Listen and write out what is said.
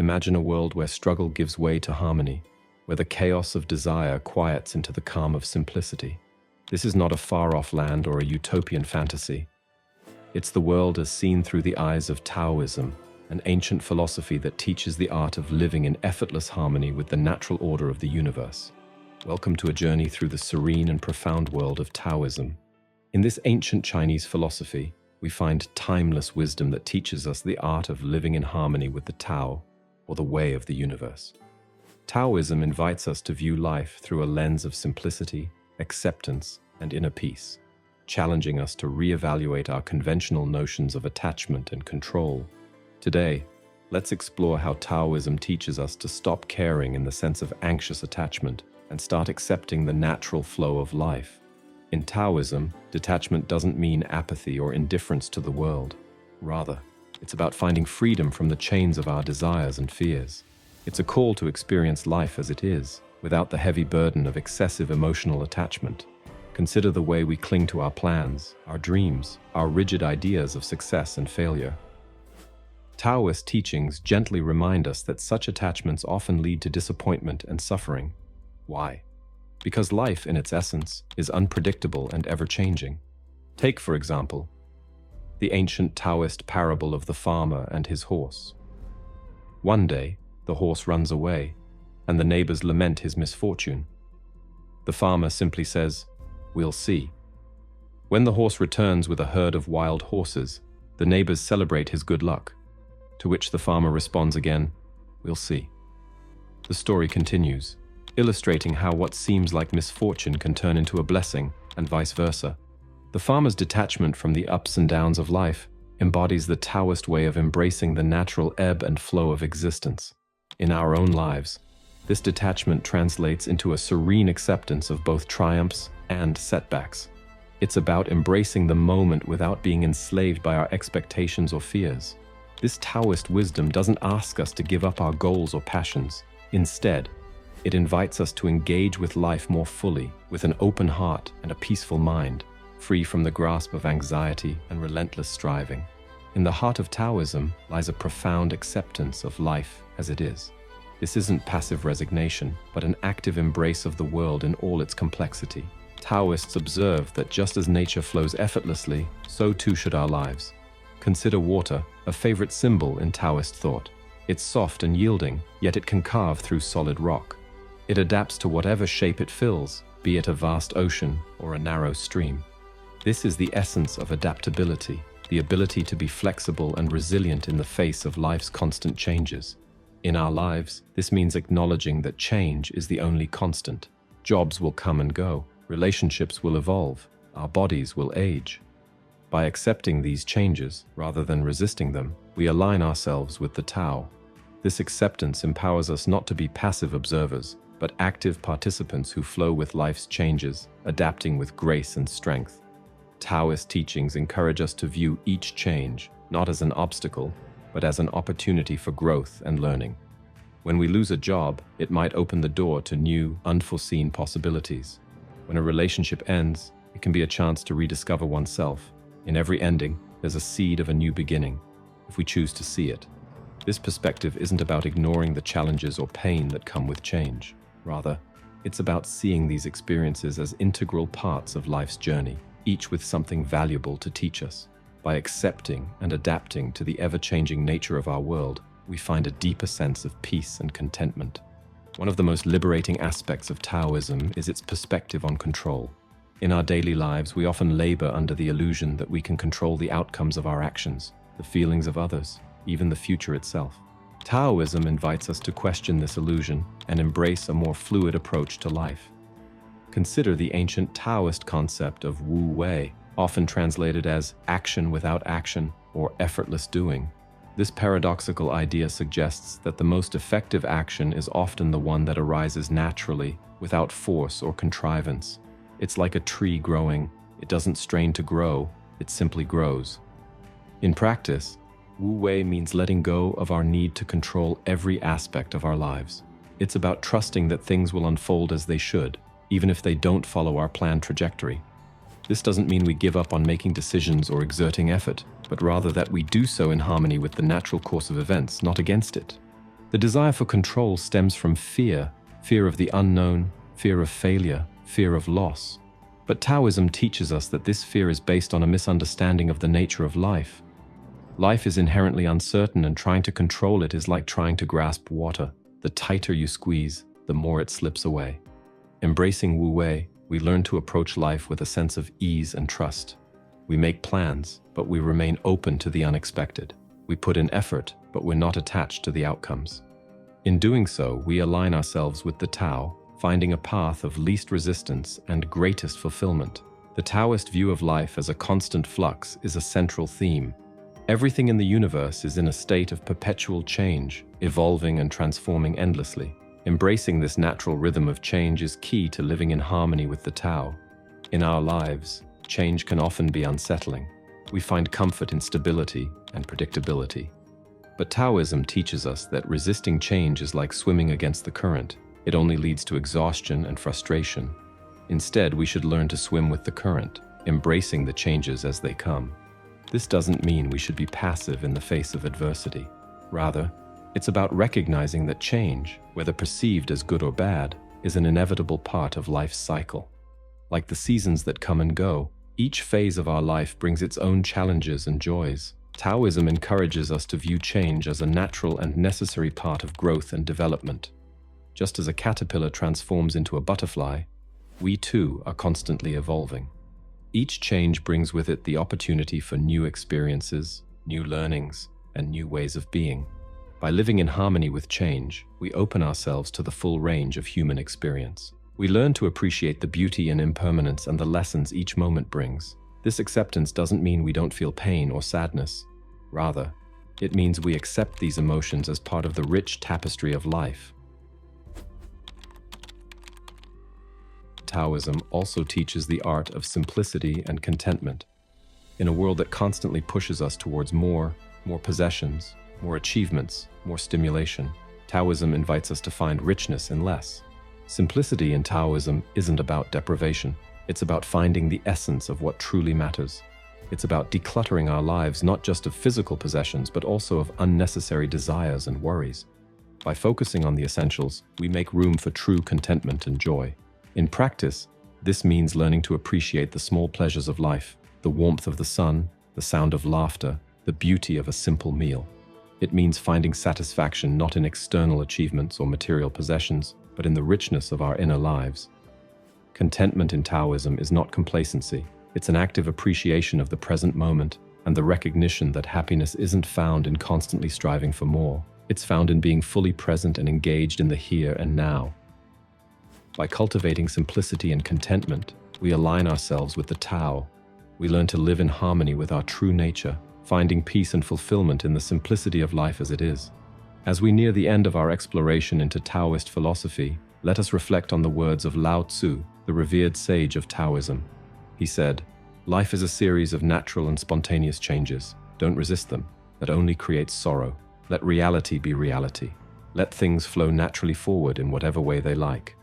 Imagine a world where struggle gives way to harmony, where the chaos of desire quiets into the calm of simplicity. This is not a far-off land or a utopian fantasy. It's the world as seen through the eyes of Taoism, an ancient philosophy that teaches the art of living in effortless harmony with the natural order of the universe. Welcome to a journey through the serene and profound world of Taoism. In this ancient Chinese philosophy, we find timeless wisdom that teaches us the art of living in harmony with the Tao, or the way of the universe. Taoism invites us to view life through a lens of simplicity, acceptance, and inner peace, challenging us to reevaluate our conventional notions of attachment and control. Today, let's explore how Taoism teaches us to stop caring in the sense of anxious attachment and start accepting the natural flow of life. In Taoism, detachment doesn't mean apathy or indifference to the world. Rather, it's about finding freedom from the chains of our desires and fears. It's a call to experience life as it is, without the heavy burden of excessive emotional attachment. Consider the way we cling to our plans, our dreams, our rigid ideas of success and failure. Taoist teachings gently remind us that such attachments often lead to disappointment and suffering. Why? Because life, in its essence, is unpredictable and ever-changing. Take, for example, the ancient Taoist parable of the farmer and his horse. One day, the horse runs away, and the neighbors lament his misfortune. The farmer simply says, "We'll see." When the horse returns with a herd of wild horses, the neighbors celebrate his good luck, to which the farmer responds again, "We'll see." The story continues, illustrating how what seems like misfortune can turn into a blessing, and vice versa. The farmer's detachment from the ups and downs of life embodies the Taoist way of embracing the natural ebb and flow of existence. In our own lives, this detachment translates into a serene acceptance of both triumphs and setbacks. It's about embracing the moment without being enslaved by our expectations or fears. This Taoist wisdom doesn't ask us to give up our goals or passions. Instead, it invites us to engage with life more fully, with an open heart and a peaceful mind, free from the grasp of anxiety and relentless striving. In the heart of Taoism lies a profound acceptance of life as it is. This isn't passive resignation, but an active embrace of the world in all its complexity. Taoists observe that just as nature flows effortlessly, so too should our lives. Consider water, a favorite symbol in Taoist thought. It's soft and yielding, yet it can carve through solid rock. It adapts to whatever shape it fills, be it a vast ocean or a narrow stream. This is the essence of adaptability, the ability to be flexible and resilient in the face of life's constant changes. In our lives, this means acknowledging that change is the only constant. Jobs will come and go, relationships will evolve, our bodies will age. By accepting these changes, rather than resisting them, we align ourselves with the Tao. This acceptance empowers us not to be passive observers, but active participants who flow with life's changes, adapting with grace and strength. Taoist teachings encourage us to view each change not as an obstacle, but as an opportunity for growth and learning. When we lose a job, it might open the door to new, unforeseen possibilities. When a relationship ends, it can be a chance to rediscover oneself. In every ending, there's a seed of a new beginning, if we choose to see it. This perspective isn't about ignoring the challenges or pain that come with change. Rather, it's about seeing these experiences as integral parts of life's journey, each with something valuable to teach us. By accepting and adapting to the ever-changing nature of our world, we find a deeper sense of peace and contentment. One of the most liberating aspects of Taoism is its perspective on control. In our daily lives, we often labor under the illusion that we can control the outcomes of our actions, the feelings of others, even the future itself. Taoism invites us to question this illusion and embrace a more fluid approach to life. Consider the ancient Taoist concept of Wu Wei, often translated as action without action or effortless doing. This paradoxical idea suggests that the most effective action is often the one that arises naturally, without force or contrivance. It's like a tree growing. It doesn't strain to grow, it simply grows. In practice, Wu Wei means letting go of our need to control every aspect of our lives. It's about trusting that things will unfold as they should, even if they don't follow our planned trajectory. This doesn't mean we give up on making decisions or exerting effort, but rather that we do so in harmony with the natural course of events, not against it. The desire for control stems from fear, fear of the unknown, fear of failure, fear of loss. But Taoism teaches us that this fear is based on a misunderstanding of the nature of life. Life is inherently uncertain, and trying to control it is like trying to grasp water. The tighter you squeeze, the more it slips away. Embracing Wu Wei, we learn to approach life with a sense of ease and trust. We make plans, but we remain open to the unexpected. We put in effort, but we're not attached to the outcomes. In doing so, we align ourselves with the Tao, finding a path of least resistance and greatest fulfillment. The Taoist view of life as a constant flux is a central theme. Everything in the universe is in a state of perpetual change, evolving and transforming endlessly. Embracing this natural rhythm of change is key to living in harmony with the Tao. In our lives, change can often be unsettling. We find comfort in stability and predictability. But Taoism teaches us that resisting change is like swimming against the current. It only leads to exhaustion and frustration. Instead, we should learn to swim with the current, embracing the changes as they come. This doesn't mean we should be passive in the face of adversity. Rather, it's about recognizing that change, whether perceived as good or bad, is an inevitable part of life's cycle. Like the seasons that come and go, each phase of our life brings its own challenges and joys. Taoism encourages us to view change as a natural and necessary part of growth and development. Just as a caterpillar transforms into a butterfly, we too are constantly evolving. Each change brings with it the opportunity for new experiences, new learnings, and new ways of being. By living in harmony with change, we open ourselves to the full range of human experience. We learn to appreciate the beauty and impermanence and the lessons each moment brings. This acceptance doesn't mean we don't feel pain or sadness. Rather, it means we accept these emotions as part of the rich tapestry of life. Taoism also teaches the art of simplicity and contentment. In a world that constantly pushes us towards more possessions, more achievements, more stimulation, Taoism invites us to find richness in less. Simplicity in Taoism isn't about deprivation. It's about finding the essence of what truly matters. It's about decluttering our lives not just of physical possessions, but also of unnecessary desires and worries. By focusing on the essentials, we make room for true contentment and joy. In practice, this means learning to appreciate the small pleasures of life, the warmth of the sun, the sound of laughter, the beauty of a simple meal. It means finding satisfaction not in external achievements or material possessions, but in the richness of our inner lives. Contentment in Taoism is not complacency. It's an active appreciation of the present moment and the recognition that happiness isn't found in constantly striving for more. It's found in being fully present and engaged in the here and now. By cultivating simplicity and contentment, we align ourselves with the Tao. We learn to live in harmony with our true nature, finding peace and fulfillment in the simplicity of life as it is. As we near the end of our exploration into Taoist philosophy, let us reflect on the words of Lao Tzu, the revered sage of Taoism. He said, "Life is a series of natural and spontaneous changes. Don't resist them. That only creates sorrow. Let reality be reality. Let things flow naturally forward in whatever way they like."